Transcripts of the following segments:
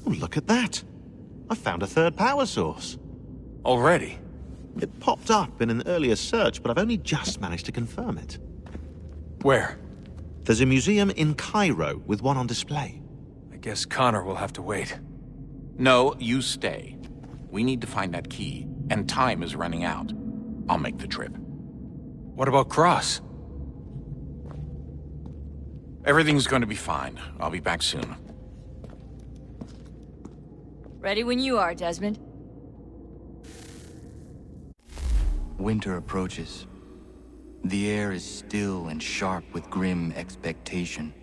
Oh, look at that. I found a third power source. Already? It popped up in an earlier search, but I've only just managed to confirm it. Where? There's a museum in Cairo with one on display. I guess Connor will have to wait. No, you stay. We need to find that key, and time is running out. I'll make the trip. What about Cross? Everything's going to be fine. I'll be back soon. Ready when you are, Desmond. Winter approaches. The air is still and sharp with grim expectation.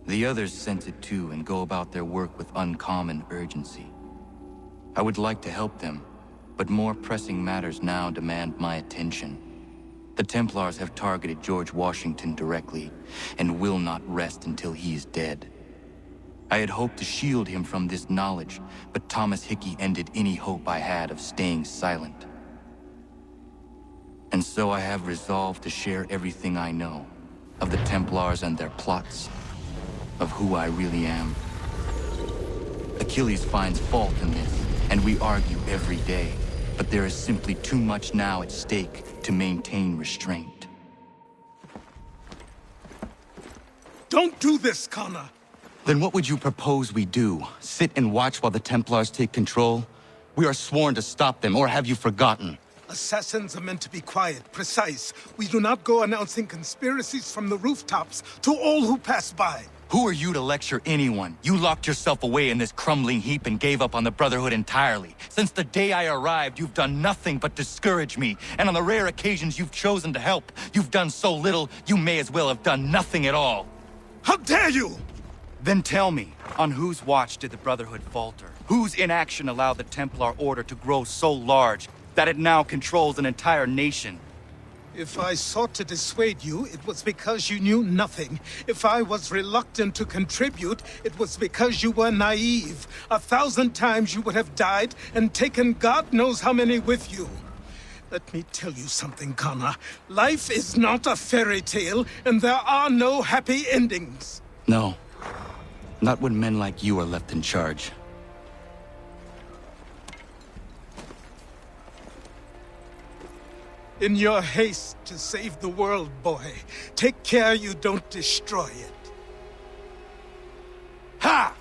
The others sense it too and go about their work with uncommon urgency. I would like to help them, but more pressing matters now demand my attention. The Templars have targeted George Washington directly, and will not rest until he is dead. I had hoped to shield him from this knowledge, but Thomas Hickey ended any hope I had of staying silent. And so I have resolved to share everything I know, of the Templars and their plots, of who I really am. Achilles finds fault in this, and we argue every day, but there is simply too much now at stake to maintain restraint. Don't do this, Connor! Then what would you propose we do? Sit and watch while the Templars take control? We are sworn to stop them, or have you forgotten? Assassins are meant to be quiet, precise. We do not go announcing conspiracies from the rooftops to all who pass by. Who are you to lecture anyone? You locked yourself away in this crumbling heap and gave up on the Brotherhood entirely. Since the day I arrived, you've done nothing but discourage me. And on the rare occasions you've chosen to help, you've done so little, you may as well have done nothing at all. How dare you! Then tell me, on whose watch did the Brotherhood falter? Whose inaction allowed the Templar Order to grow so large that it now controls an entire nation? If I sought to dissuade you, it was because you knew nothing. If I was reluctant to contribute, it was because you were naive. 1,000 times you would have died and taken God knows how many with you. Let me tell you something, Connor. Life is not a fairy tale, and there are no happy endings. No. Not when men like you are left in charge. In your haste to save the world, boy, take care you don't destroy it. Ha!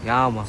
Ja, man.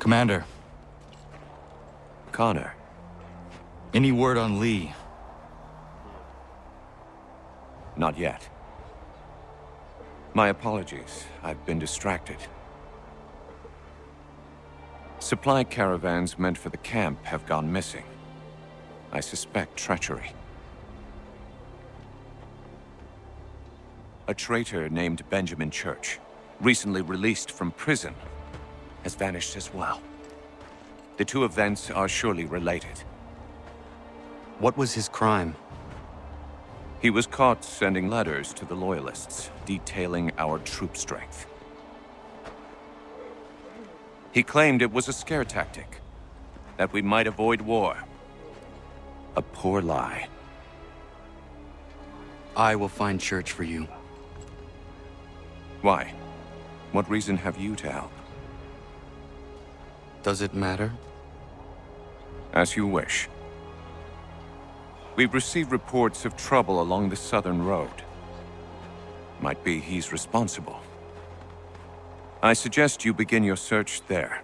Commander, Connor. any word on Lee? Not yet. My apologies. I've been distracted. Supply caravans meant for the camp have gone missing. I suspect treachery. A traitor named Benjamin Church, recently released from prison, has vanished as well. The two events are surely related. What was his crime? He was caught sending letters to the Loyalists, detailing our troop strength. He claimed it was a scare tactic, that we might avoid war. A poor lie. I will find Church for you. Why? What reason have you to help? Does it matter? As you wish. We've received reports of trouble along the southern road. Might be he's responsible. I suggest you begin your search there.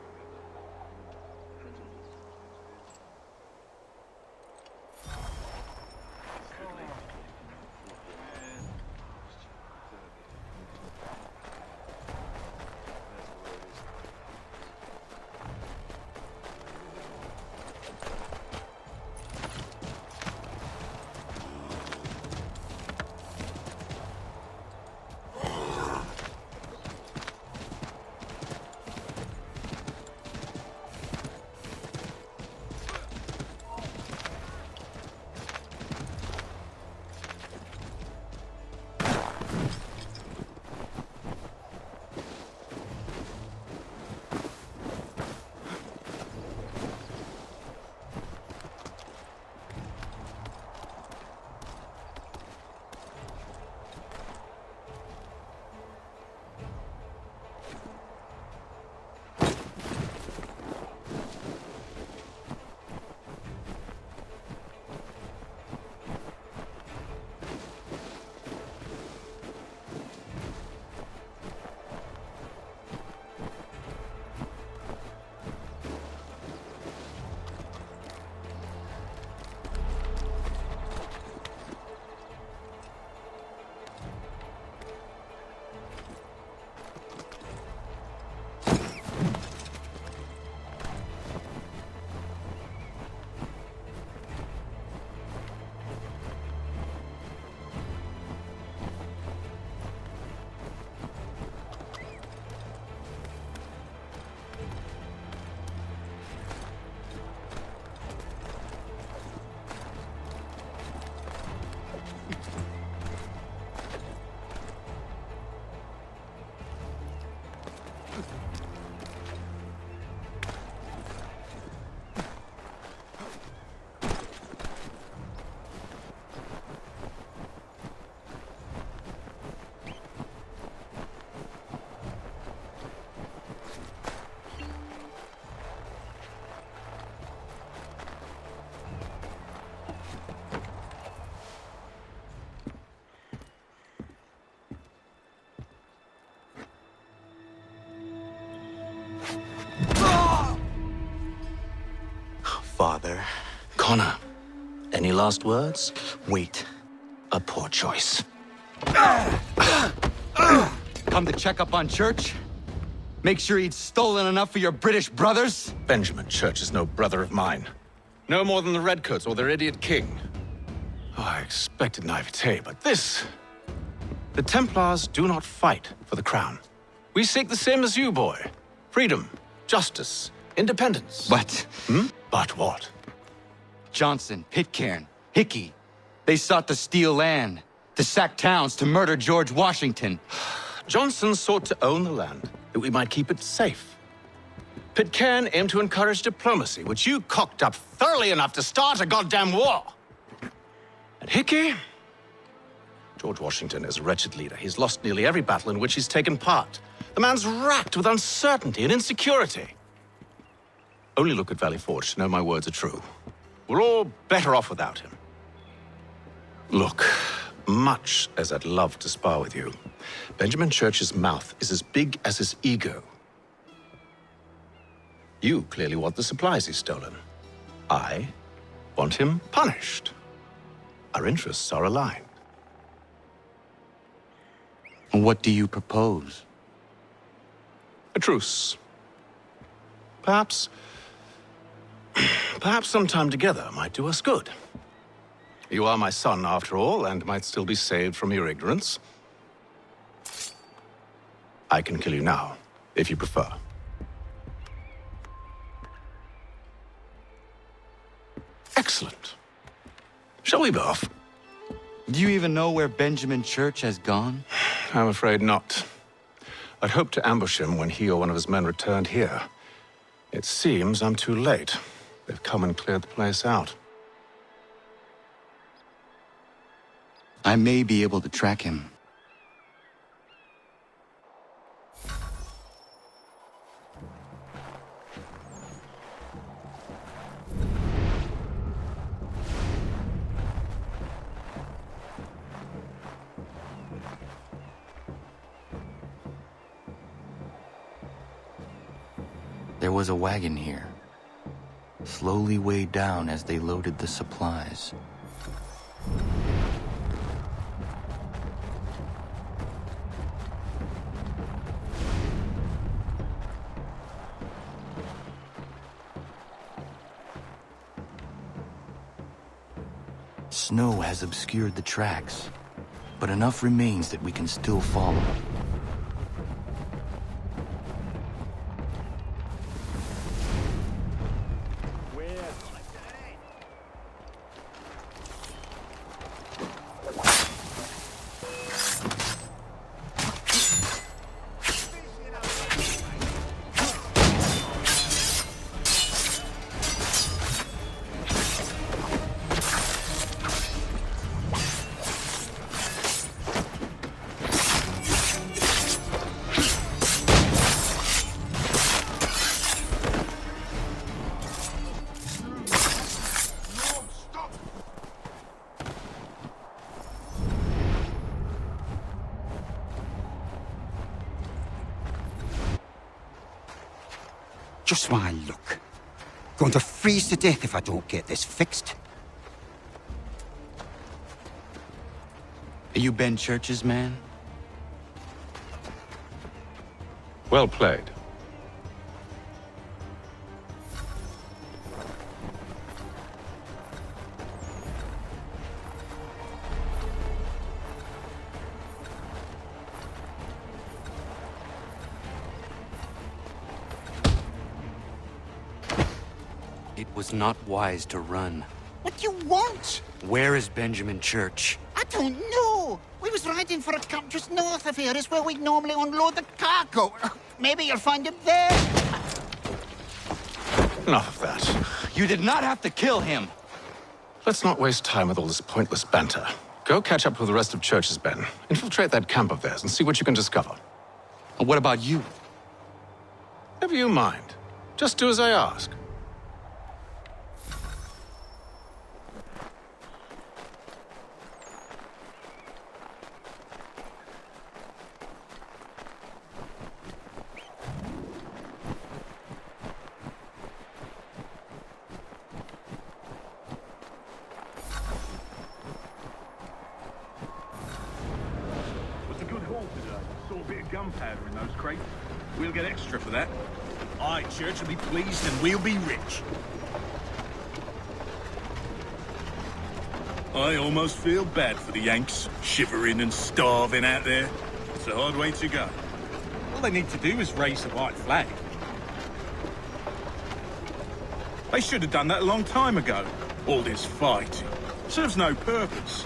Father. Connor, any last words? Wait. A poor choice. Come to check up on Church? Make sure he'd stolen enough for your British brothers? Benjamin Church is no brother of mine. No more than the Redcoats or their idiot king. Oh, I expected naivete, but this... The Templars do not fight for the crown. We seek the same as you, boy. Freedom, justice, independence. But... But what? Johnson, Pitcairn, Hickey, they sought to steal land, to sack towns, to murder George Washington. Johnson sought to own the land, that we might keep it safe. Pitcairn aimed to encourage diplomacy, which you cocked up thoroughly enough to start a goddamn war. And Hickey? George Washington is a wretched leader. He's lost nearly every battle in which he's taken part. The man's racked with uncertainty and insecurity. Only look at Valley Forge to know my words are true. We're all better off without him. Look, much as I'd love to spar with you, Benjamin Church's mouth is as big as his ego. You clearly want the supplies he's stolen. I want him punished. Our interests are aligned. What do you propose? A truce. Perhaps some time together might do us good. You are my son, after all, and might still be saved from your ignorance. I can kill you now, if you prefer. Excellent. Shall we be off? Do you even know where Benjamin Church has gone? I'm afraid not. I'd hoped to ambush him when he or one of his men returned here. It seems I'm too late. They've come and cleared the place out. I may be able to track him. There was a wagon here, slowly weighed down as they loaded the supplies. Snow has obscured the tracks, but enough remains that we can still follow. Just one look. Going to freeze to death if I don't get this fixed. Are you Ben Church's man? Well played. It was not wise to run. What do you want? Where is Benjamin Church? I don't know. We was riding for a camp just north of here. It's where we normally unload the cargo. Maybe you'll find him there. Enough of that. You did not have to kill him! Let's not waste time with all this pointless banter. Go catch up with the rest of Church's men. Infiltrate that camp of theirs and see what you can discover. And what about you? Never you mind. Just do as I ask. Gunpowder in those crates. We'll get extra for that. Aye, Church will be pleased and we'll be rich. I almost feel bad for the Yanks, shivering and starving out there. It's a hard way to go. All they need to do is raise the white flag. They should have done that a long time ago. All this fighting serves no purpose.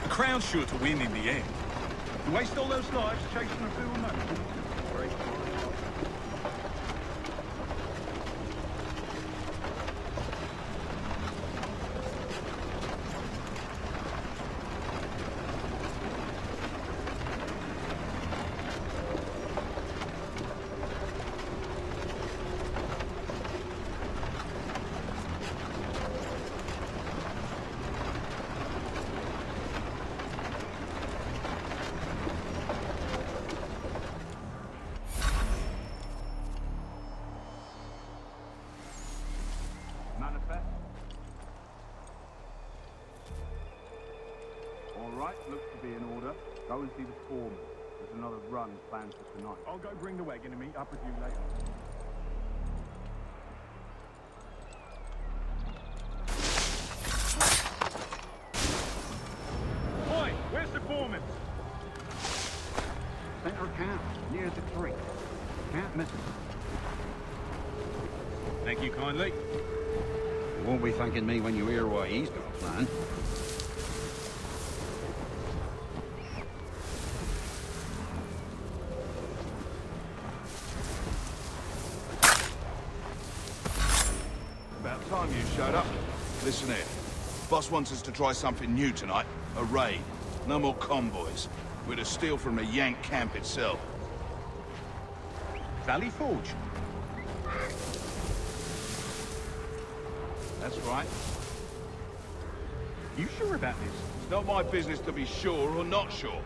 The Crown's sure to win in the end. You waste all those lives chasing a fool man. Carter, go and see the foreman. There's another run planned for tonight. I'll go bring the wagon and meet up with you later. Oi, where's the foreman? Center camp, near the creek. Can't miss it. Thank you kindly. You won't be thanking me when you hear what he's got planned. About time you showed up. Listen here. Boss wants us to try something new tonight. A raid. No more convoys. We're to steal from the Yank camp itself. Valley Forge. That's right. You sure about this? It's not my business to be sure or not sure.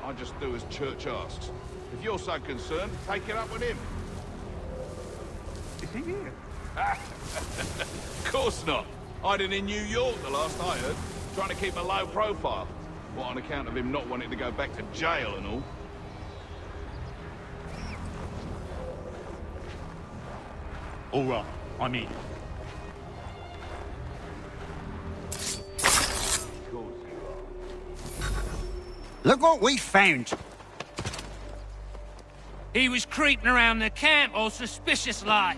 I just do as Church asks. If you're so concerned, take it up with him. Is he here? Of course not. Hiding in New York the last I heard. Trying to keep a low profile. What, on account of him not wanting to go back to jail and all? All right, I'm in. Look what we found. He was creeping around the camp all suspicious-like.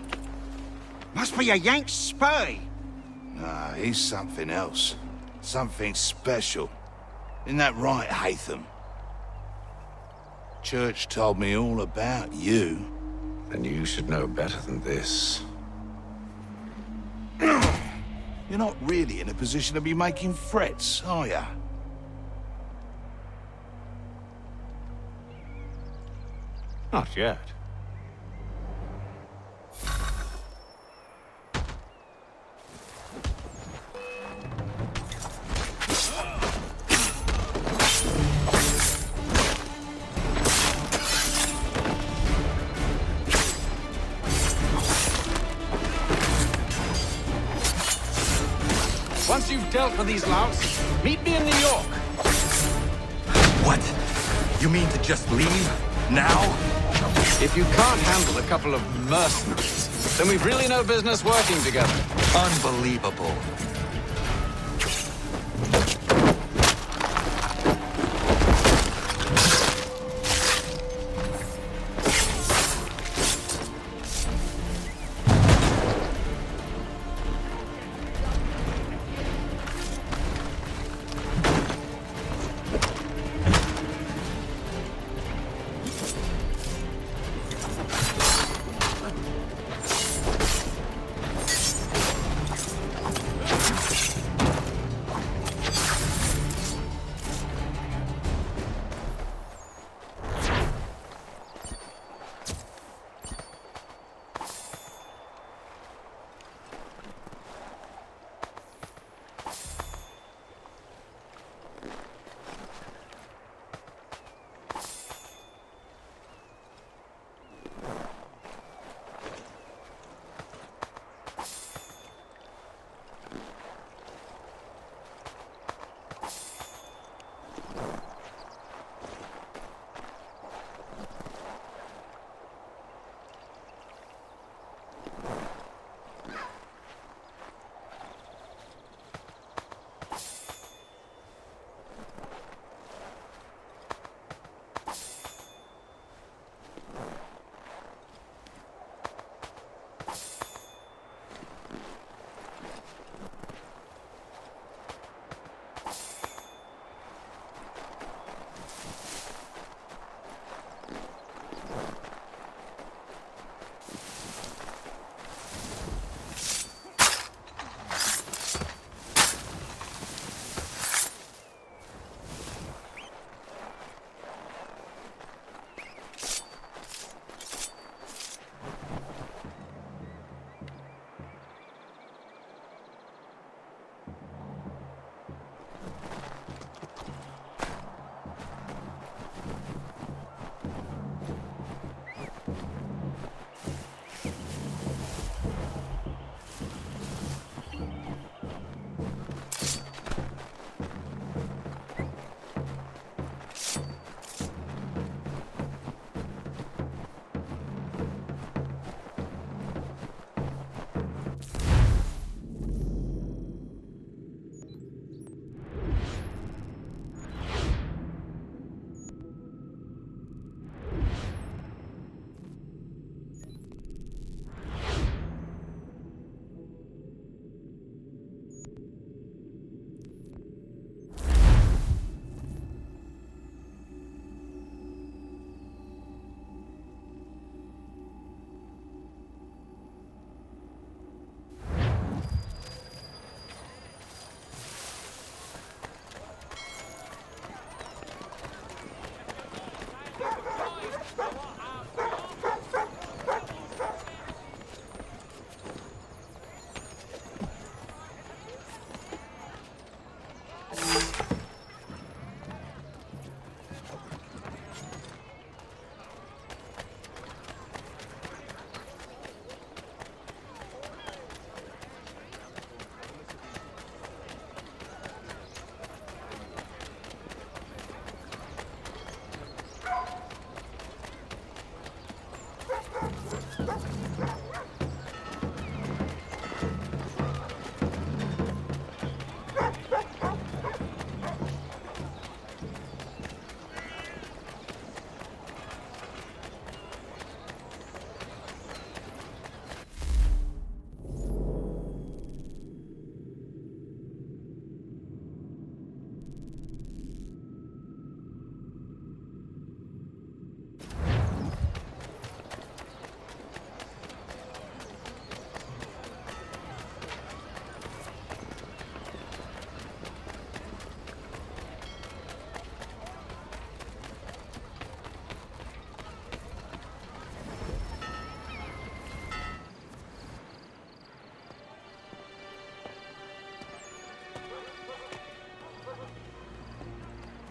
Must be a Yank spy. Nah, he's something else. Something special. Isn't that right, Haytham? Church told me all about you. Then you should know better than this. You're not really in a position to be making threats, are ya? Not yet. Once you've dealt with these louts, meet me in New York. What? You mean to just leave? Now? If you can't handle a couple of mercenaries, then we've really no business working together. Unbelievable.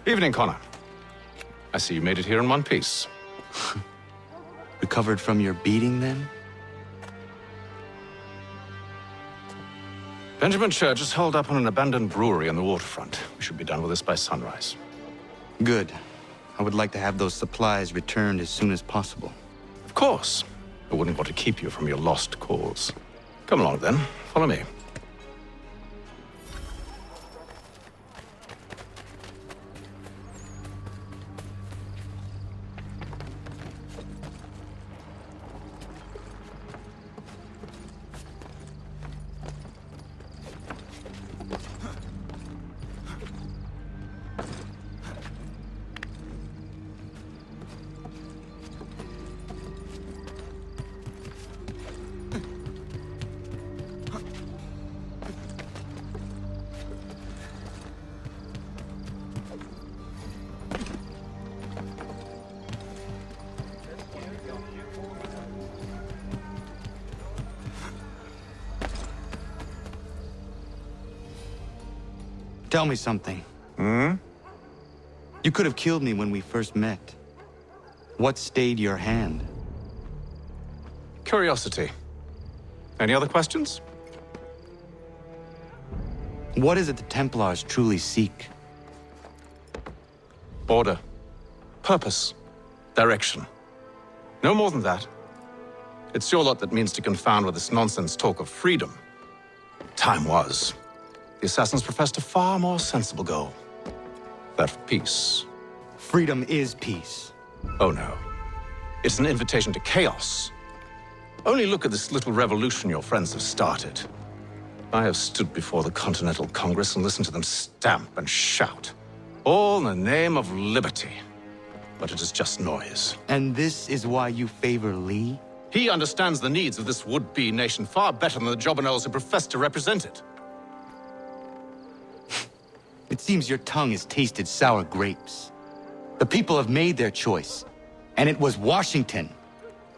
Evening, Connor. I see you made it here in one piece. Recovered from your beating, then? Benjamin Church is holed up on an abandoned brewery on the waterfront. We should be done with this by sunrise. Good. I would like to have those supplies returned as soon as possible. Of course. I wouldn't want to keep you from your lost cause. Come along, then. Follow me. Tell me something. You could have killed me when we first met. What stayed your hand? Curiosity. Any other questions? What is it the Templars truly seek? Order. Purpose. Direction. No more than that. It's your lot that means to confound with this nonsense talk of freedom. Time was. The assassins professed a far more sensible goal. That of peace. Freedom is peace. Oh no. It's an invitation to chaos. Only look at this little revolution your friends have started. I have stood before the Continental Congress and listened to them stamp and shout. All in the name of liberty. But it is just noise. And this is why you favor Lee? He understands the needs of this would-be nation far better than the jobberknolls who profess to represent it. It seems your tongue has tasted sour grapes. The people have made their choice, and it was Washington.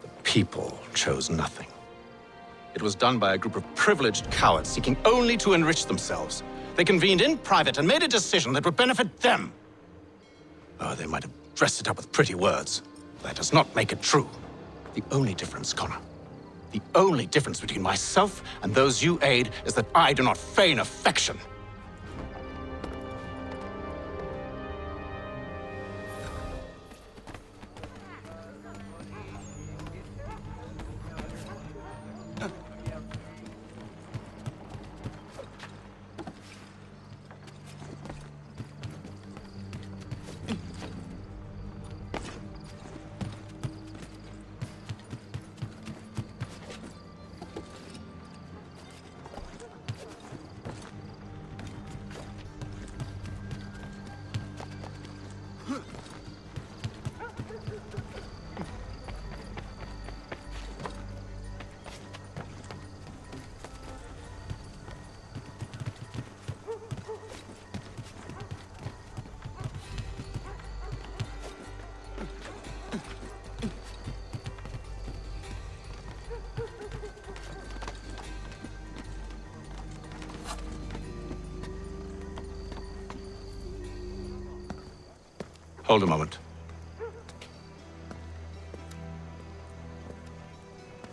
The people chose nothing. It was done by a group of privileged cowards seeking only to enrich themselves. They convened in private and made a decision that would benefit them. Oh, they might have dressed it up with pretty words. That does not make it true. The only difference, Connor, the only difference between myself and those you aid is that I do not feign affection. Hold a moment.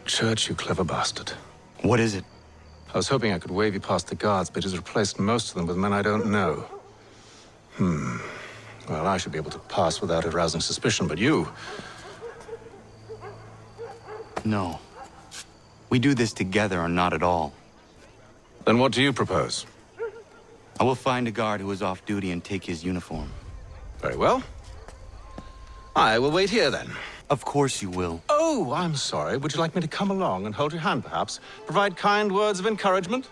Church, you clever bastard. What is it? I was hoping I could wave you past the guards, but he's replaced most of them with men I don't know. Well, I should be able to pass without arousing suspicion, but you... No. We do this together or not at all. Then what do you propose? I will find a guard who is off duty and take his uniform. Very well. I will wait here, then. Of course you will. Oh, I'm sorry. Would you like me to come along and hold your hand, perhaps? Provide kind words of encouragement?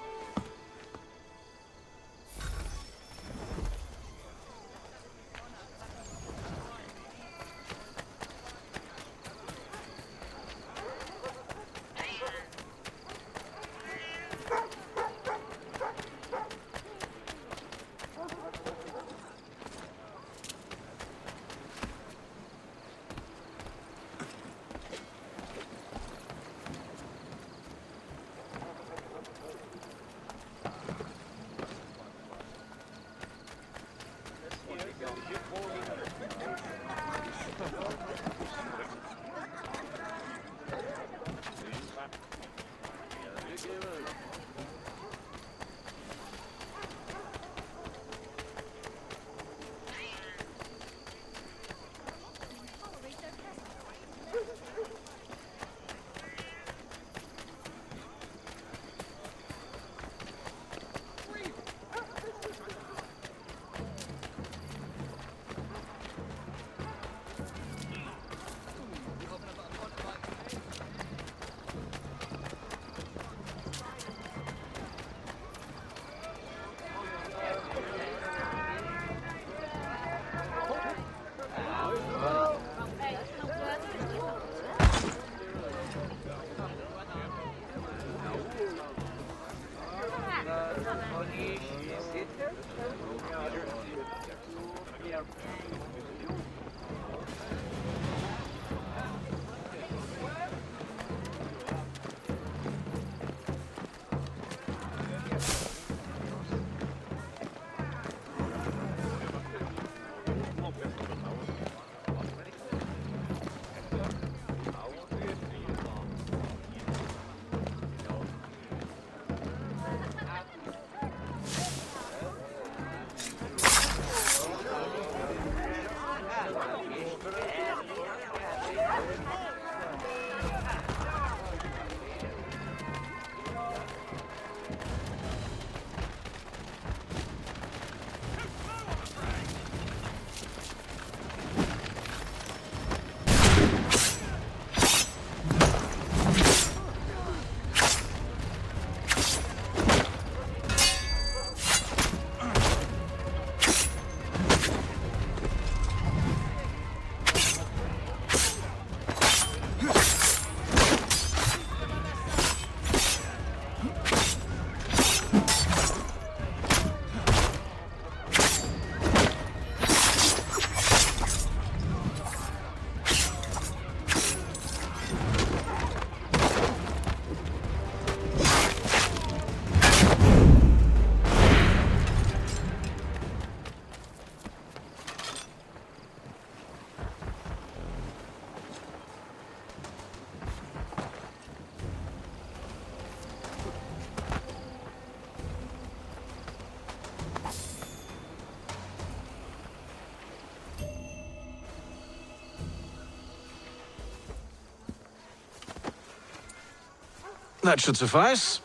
That should suffice.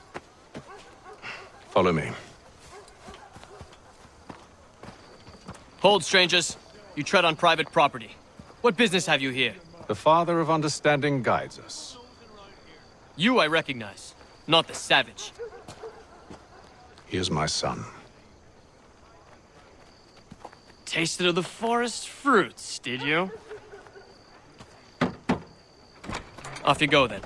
Follow me. Hold, strangers. You tread on private property. What business have you here? The Father of Understanding guides us. You I recognize, not the savage. He is my son. Tasted of the forest fruits, did you? Off you go, then.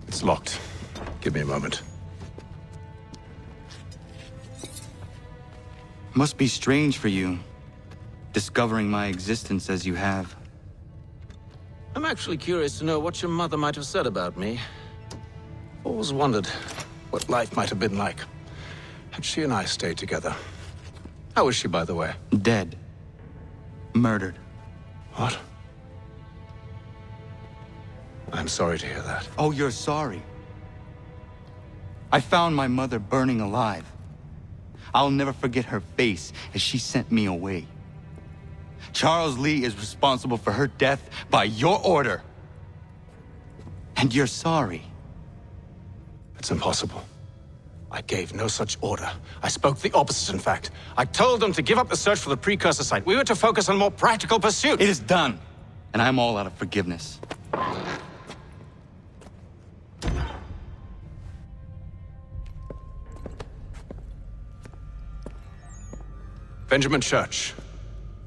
It's locked. Give me a moment. Must be strange for you, discovering my existence as you have. I'm actually curious to know what your mother might have said about me. Always wondered what life might have been like had she and I stayed together. How is she, by the way? Dead. Murdered. What? I'm sorry to hear that. Oh, you're sorry? I found my mother burning alive. I'll never forget her face as she sent me away. Charles Lee is responsible for her death by your order. And you're sorry. It's impossible. I gave no such order. I spoke the opposite, in fact. I told them to give up the search for the precursor site. We were to focus on more practical pursuits. It is done, and I'm all out of forgiveness. Benjamin Church,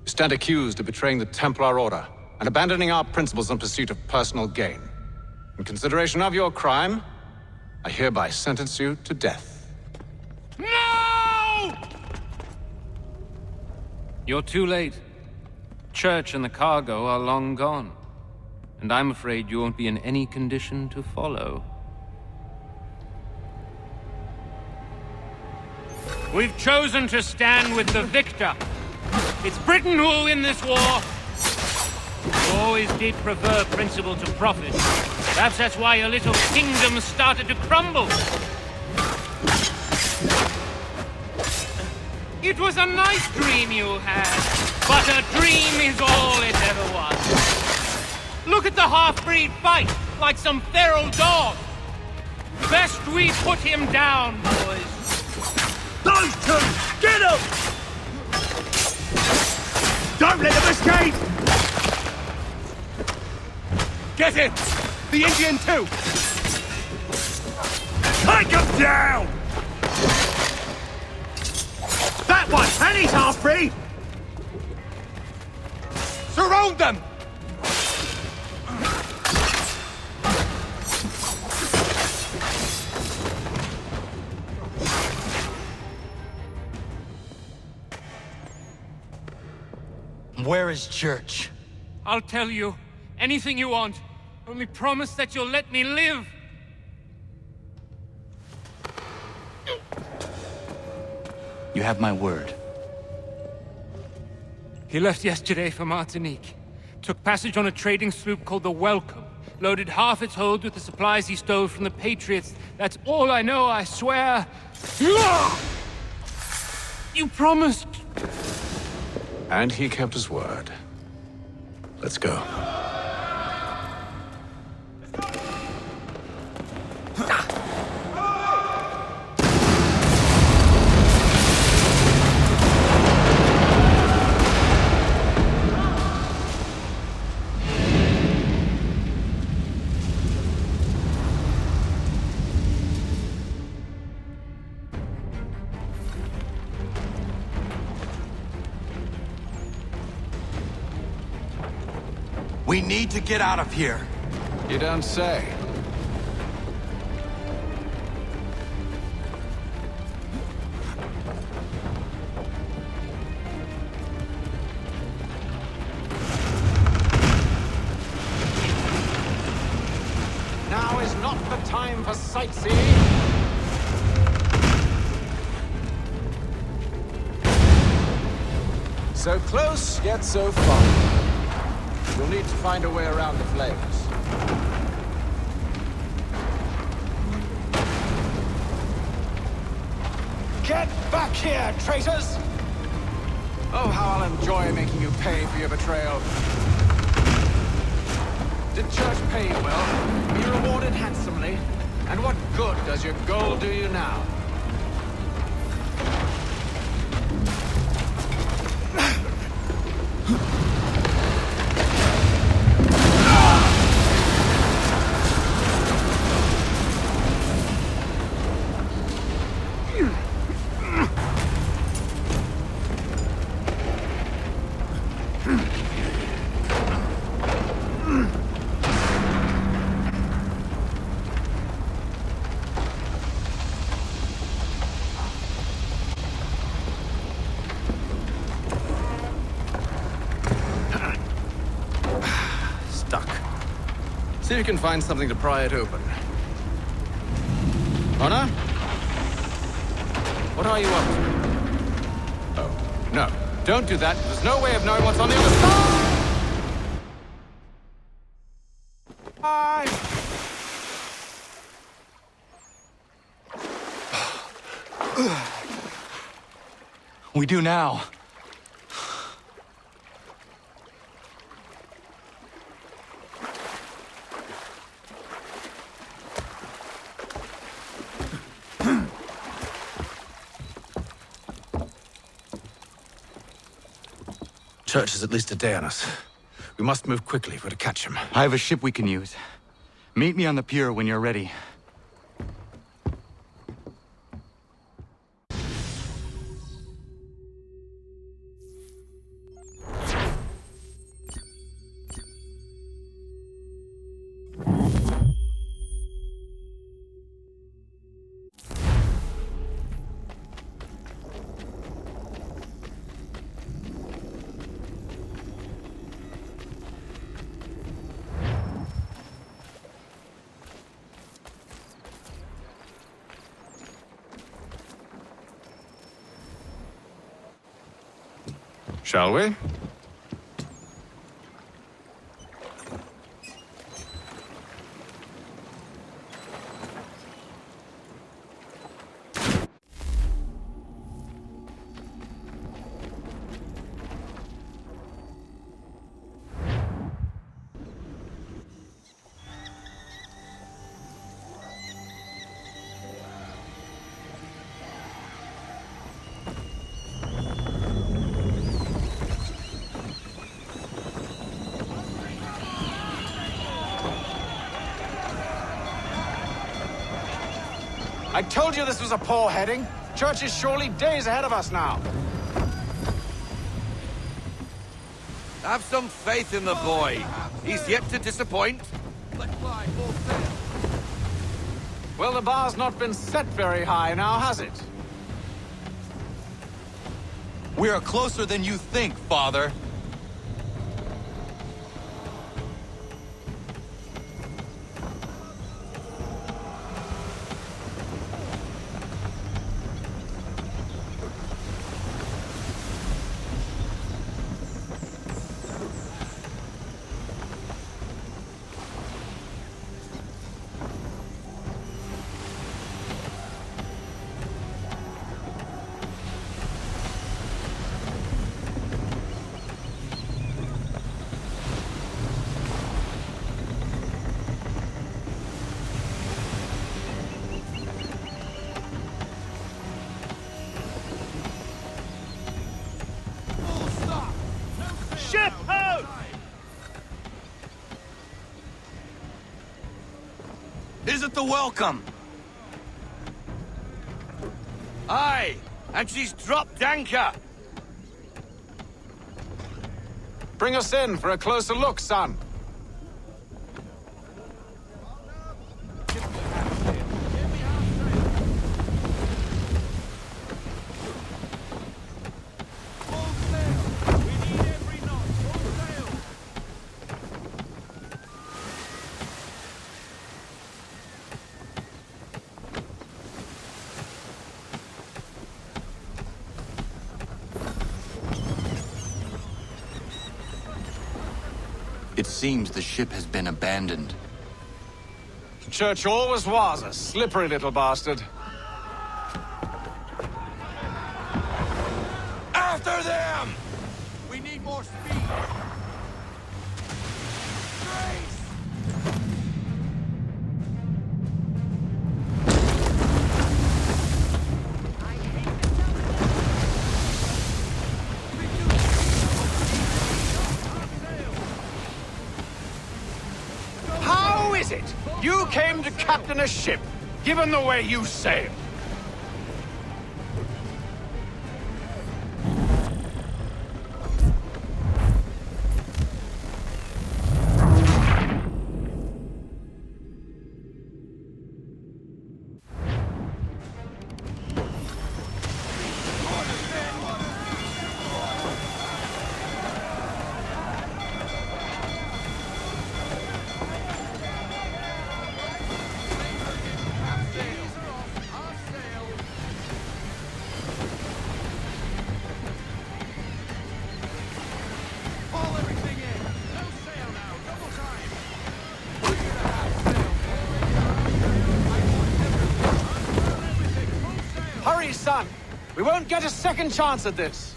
you stand accused of betraying the Templar Order and abandoning our principles in pursuit of personal gain. In consideration of your crime, I hereby sentence you to death. No! You're too late. Church and the cargo are long gone. And I'm afraid you won't be in any condition to follow. We've chosen to stand with the victor. It's Britain who will win this war. You always did prefer principle to profit. Perhaps that's why your little kingdom started to crumble. It was a nice dream you had, but a dream is all it ever was. Look at the half-breed fight, like some feral dog. Best we put him down, boys. Those two! Get them! Don't let them escape! Get it! The Indian too! Take him down! That one! And he's half-breed! Surround them! Where is Church? I'll tell you. Anything you want. Only promise that you'll let me live. You have my word. He left yesterday for Martinique. Took passage on a trading sloop called the Welcome. Loaded half its hold with the supplies he stole from the Patriots. That's all I know, I swear. You promised. And he kept his word. Let's go. We need to get out of here. You don't say. for sightseeing? So close, yet so far. You'll need to find a way around the flames. Get back here, traitors! Oh, how I'll enjoy making you pay for your betrayal. Did Church pay you well? Be rewarded handsomely? And what good does your gold do you now? See if you can find something to pry it open. Honor? What are you up to? Oh, no. Don't do that. There's no way of knowing what's on the other side! We do now. Church is at least a day on us. We must move quickly if we're to catch him. I have a ship we can use. Meet me on the pier when you're ready. Shall we? I told you this was a poor heading. Church is surely days ahead of us now. Have some faith in the boy. He's yet to disappoint. Well, the bar's not been set very high now, has it? We are closer than you think, Father. Is it the welcome? Aye, and she's dropped anchor. Bring us in for a closer look, son. It seems the ship has been abandoned. Church always was a slippery little bastard. After them! We need more speed. How is it you came to captain a ship, given the way you sail? Hurry, son! We won't get a second chance at this!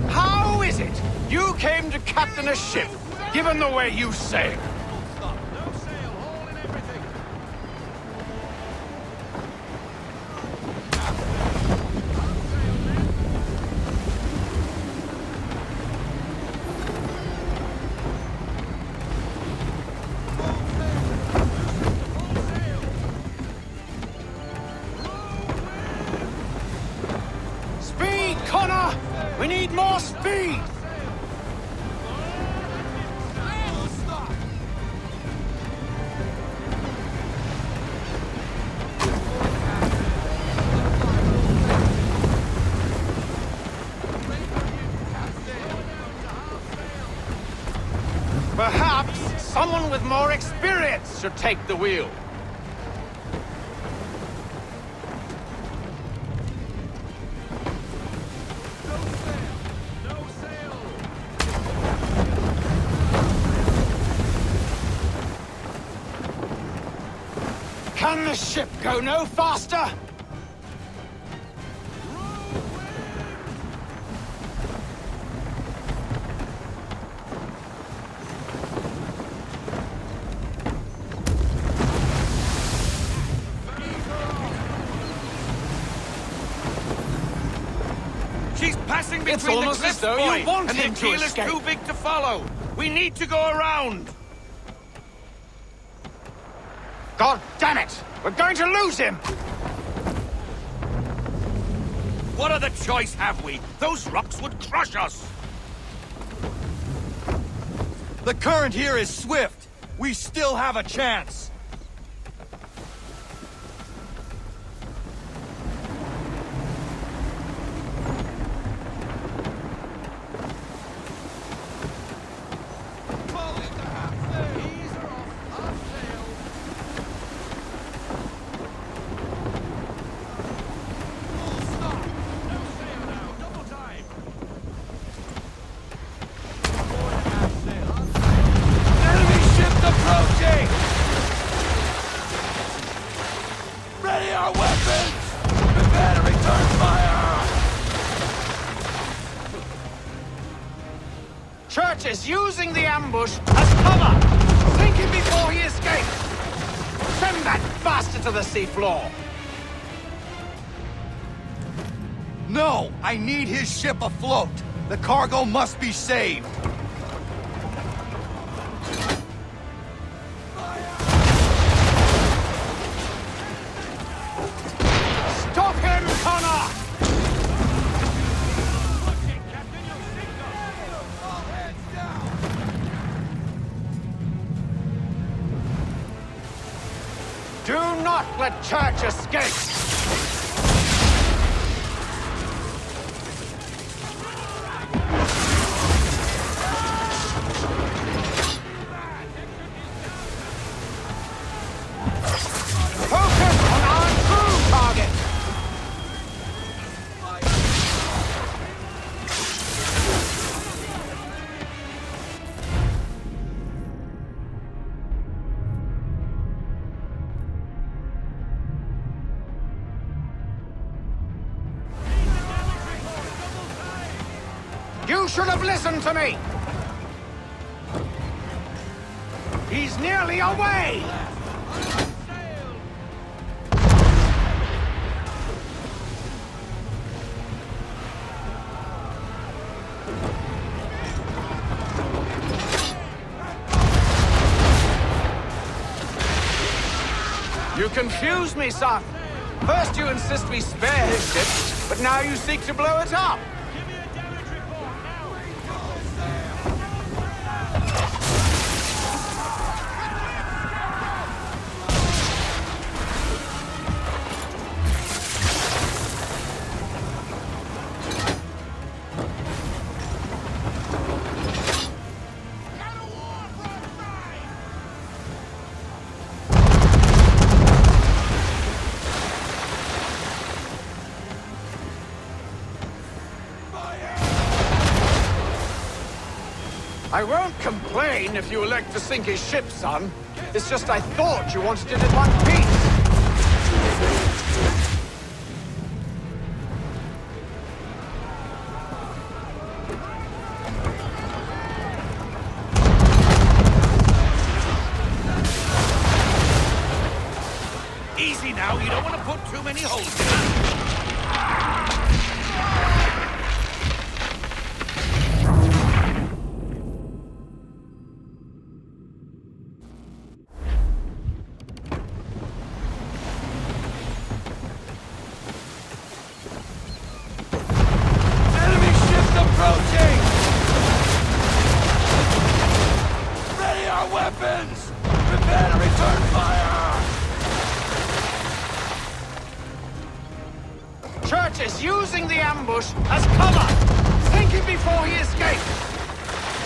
How is it you came to captain a ship, given the way you sail? We need more speed! Perhaps someone with more experience should take the wheel. Can the ship go no faster? She's passing It's between the almost cliffs, as though boy, you want and the him to keel is escape. too big to follow. We need to go around. God damn it! We're going to lose him! What other choice have we? Those rocks would crush us. The current here is swift. We still have a chance. Church is using the ambush as cover! Sink him before he escapes! Send that bastard to the seafloor! No! I need his ship afloat! The cargo must be saved! Stop him, Connor! Do not let Church escape! You should have listened to me! He's nearly away! You confuse me, son. First you insist we spare his ship, but now you seek to blow it up. I won't complain if you elect to sink his ship, son. It's just I thought you wanted it in one piece. Easy now, you don't want to put too many holes in it. Church is using the ambush as cover! Sink him before he escapes!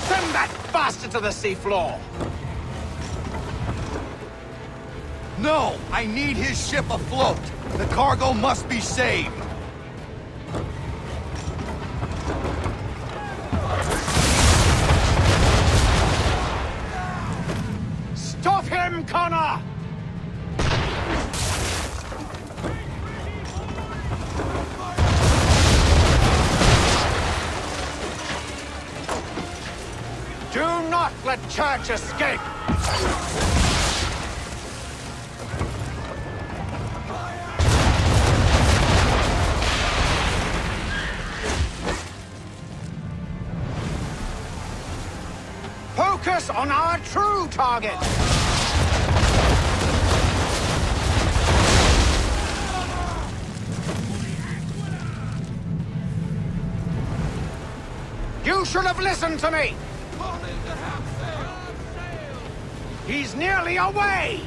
Send that bastard to the seafloor! No! I need his ship afloat! The cargo must be saved! Stop him, Connor! Do not let Church escape! Focus on our true target! You should have listened to me! He's nearly away!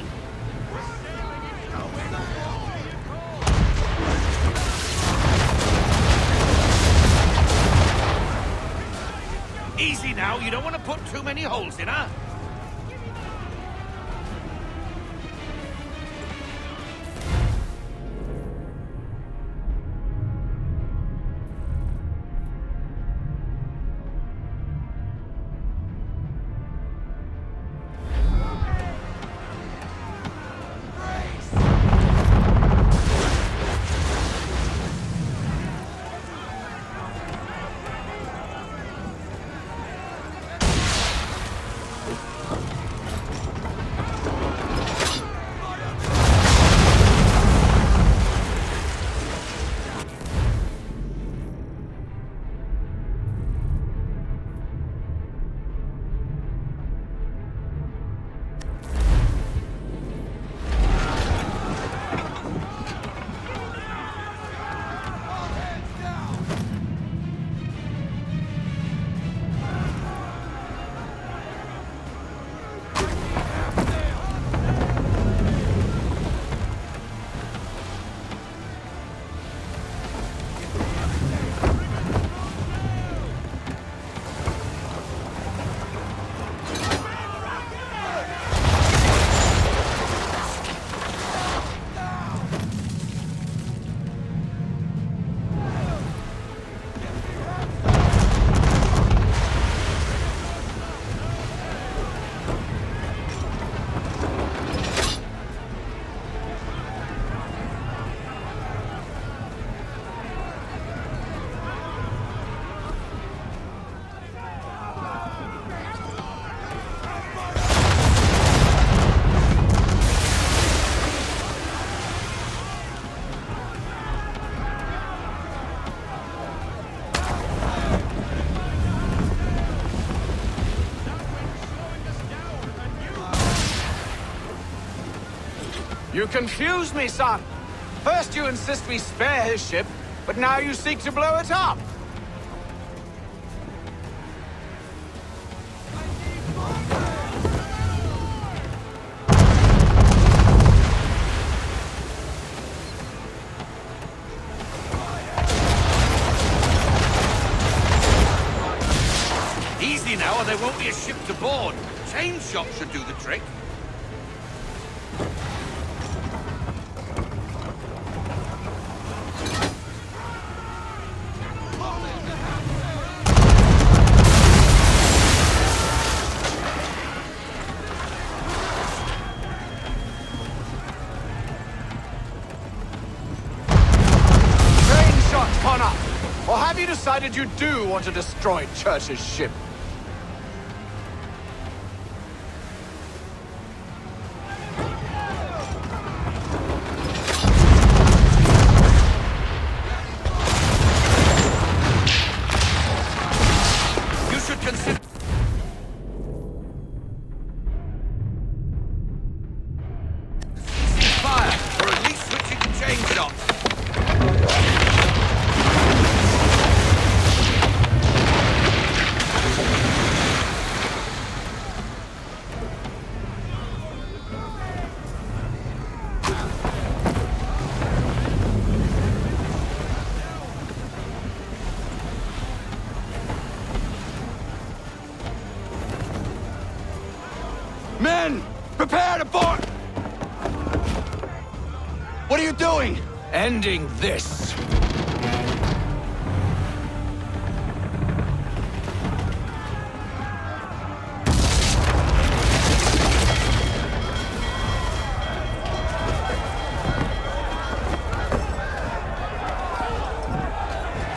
Easy now, you don't want to put too many holes in her. You confuse me, son. First you insist we spare his ship, but now you seek to blow it up. Easy now, or there won't be a ship to board. Chain shot should do the trick. Or have you decided you do want to destroy Church's ship? You should consider... fire, or at least switching to chain shot. Men! Prepare to board! What are you doing? Ending this.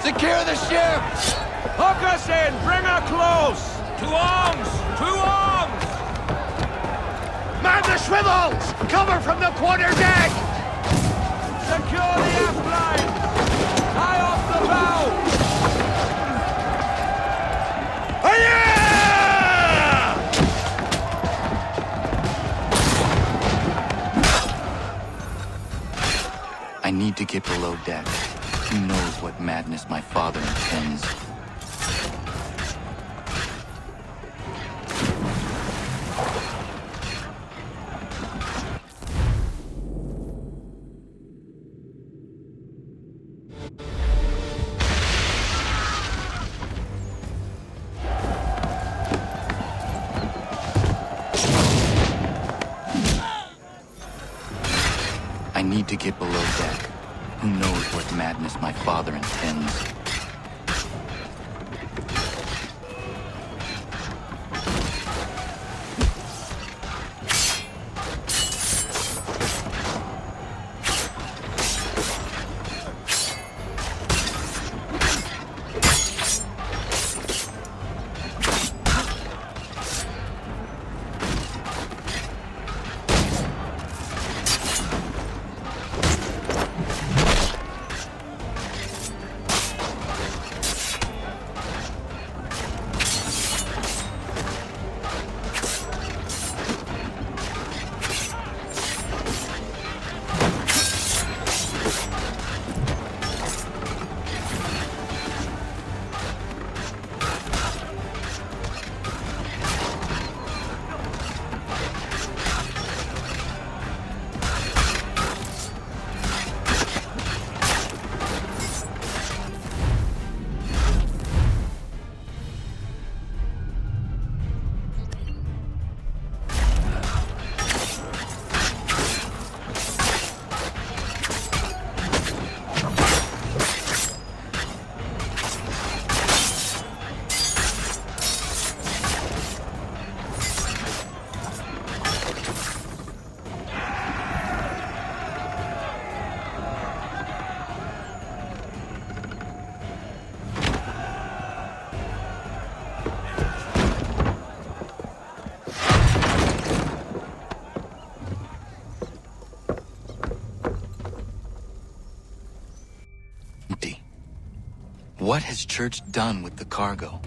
Secure the ship! Hook us in! Bring her close! To arms! To arms! Man the swivels! Cover from the quarter deck! Secure the aft line! Tie off the bow! I need to get below deck. Who knows what madness my father intends? I need to get below deck. Who knows what madness my father intends? What has Church done with the cargo?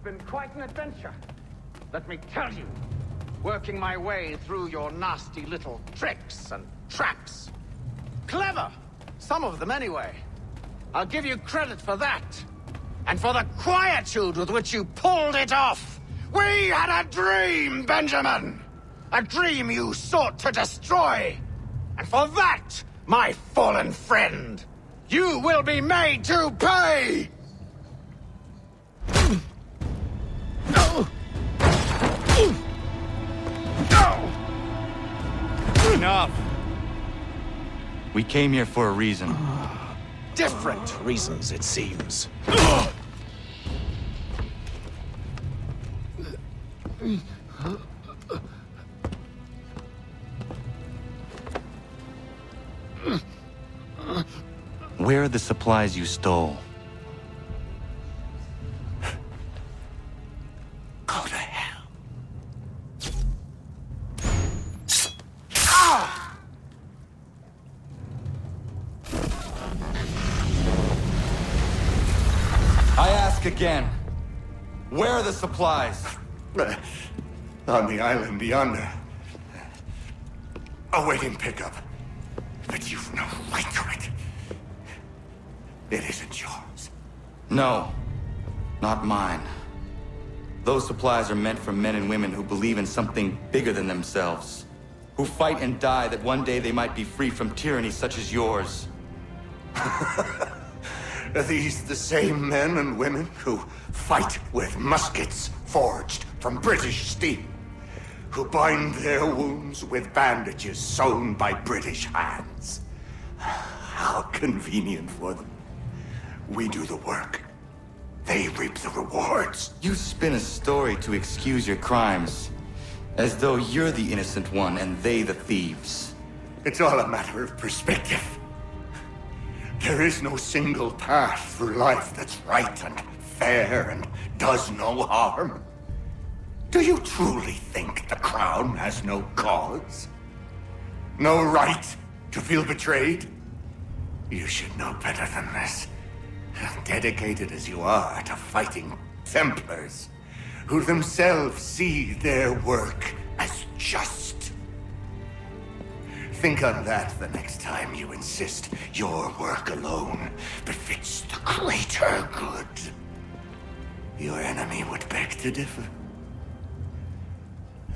been quite an adventure. Let me tell you, working my way through your nasty little tricks and traps. Clever! Some of them, anyway. I'll give you credit for that. And for the quietude with which you pulled it off. We had a dream, Benjamin! A dream you sought to destroy. And for that, my fallen friend, you will be made to pay! Enough! We came here for a reason. Different reasons, it seems. Where are the supplies you stole? Go to hell. I ask again. Where are the supplies? On the island yonder. Awaiting pickup. But you've no right to it. It isn't yours. No, not mine. Those supplies are meant for men and women who believe in something bigger than themselves. Who fight and die that one day they might be free from tyranny such as yours. Are these the same men and women who fight with muskets forged from British steel? Who bind their wounds with bandages sewn by British hands? How convenient for them. We do the work. They reap the rewards. You spin a story to excuse your crimes. As though you're the innocent one and they the thieves. It's all a matter of perspective. There is no single path through life that's right and fair and does no harm. Do you truly think the Crown has no cause? No right to feel betrayed? You should know better than this. Dedicated as you are to fighting Templars, who themselves see their work as just. Think on that the next time you insist your work alone befits the greater good. Your enemy would beg to differ,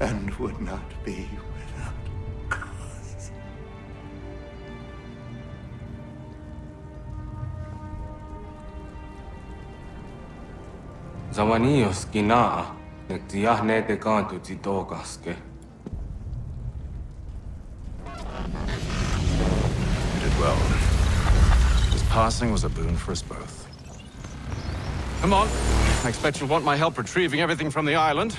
and would not be without cause. Zawanios kinaa, nektiahne te kantu titokaske. You did well. His passing was a boon for us both. Come on. I expect you'll want my help retrieving everything from the island.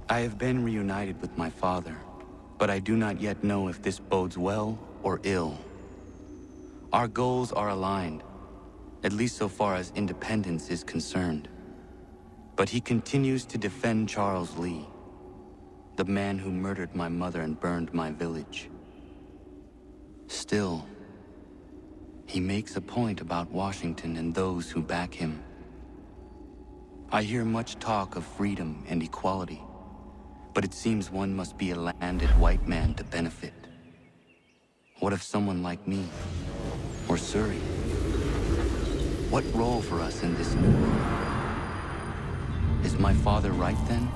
I have been reunited with my father, but I do not yet know if this bodes well or ill. Our goals are aligned, at least so far as independence is concerned. But he continues to defend Charles Lee, the man who murdered my mother and burned my village. Still, he makes a point about Washington and those who back him. I hear much talk of freedom and equality, but it seems one must be a landed white man to benefit. What if someone like me, or Surrey? What role for us in this new world? Is my father right then?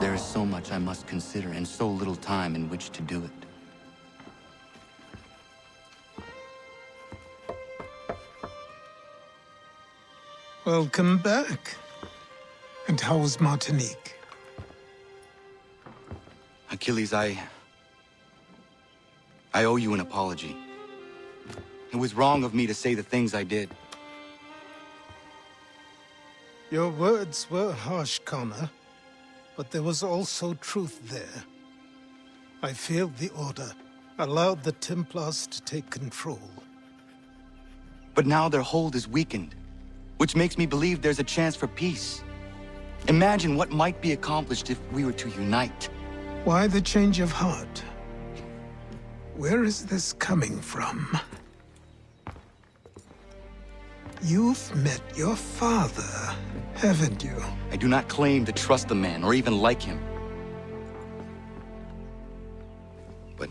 There is so much I must consider and so little time in which to do it. Welcome back. And how's Martinique? Achilles, I owe you an apology. It was wrong of me to say the things I did. Your words were harsh, Connor, but there was also truth there. I failed the Order, allowed the Templars to take control. But now their hold is weakened, which makes me believe there's a chance for peace. Imagine what might be accomplished if we were to unite. Why the change of heart? Where is this coming from? You've met your father, haven't you? I do not claim to trust the man or even like him. But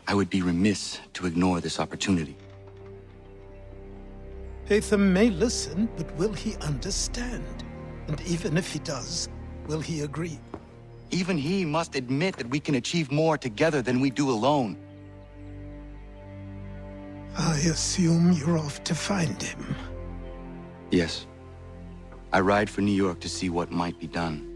I would be remiss to ignore this opportunity. Haytham may listen, but will he understand? And even if he does, will he agree? Even he must admit that we can achieve more together than we do alone. I assume you're off to find him. Yes. I ride for New York to see what might be done.